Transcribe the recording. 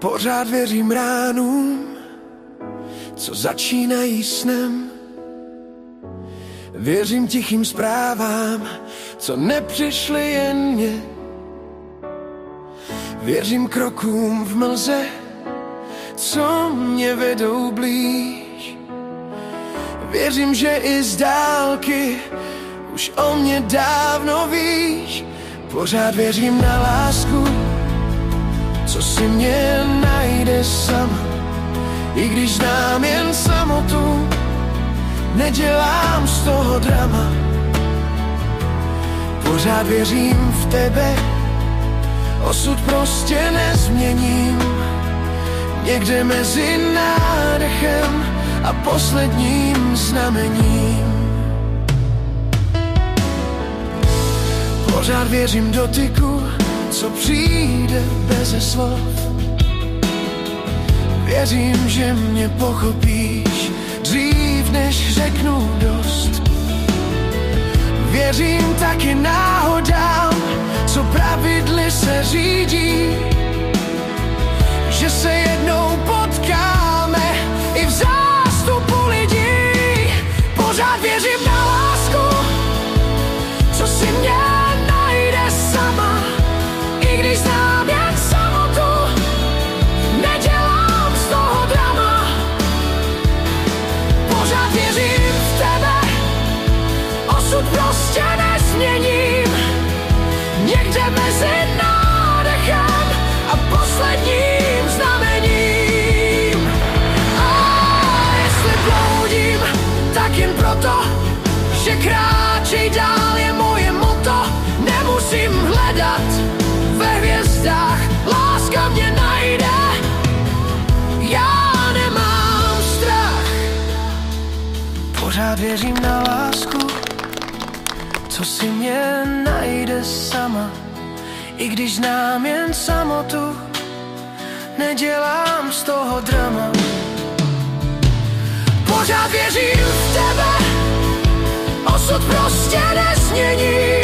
Pořád věřím ránům, co začínají snem. Věřím tichým zprávám, co nepřišly jen mě. Věřím krokům v mlze, co mě vedou blíž. Věřím, že i z dálky už o mě dávno víš. Pořád věřím na lásku, co si mě najde sama. I když znám jen samotu, nedělám z toho drama. Pořád věřím v tebe, osud prostě nezměním. Někde mezi nádechem a posledním znamením. Pořád věřím dotyku, co přijde beze slov. Věřím, že mě pochopíš dřív, než řeknu dost. Věřím taky náhodám, co pravidly se řídí, že se jednou potkáme i v zástupu lidí. Pořád věřím na lásku, co si mě najde sama. I když znám jen samotu, nedělám z toho drama. Pořád věřím v tebe, osud prostě nezměním. Někde mezi nádechem a posledním znamením. A jestli bloudím, tak jen proto, že kráčej dál je moje motto. Nemusím hledat ve hvězdách, láska mě najde. Já nemám strach. Pořád věřím na lásku, co si mě najde sama. I když znám jen samotu, nedělám z toho drama. Pořád věřím v tebe, osud prostě nezmění.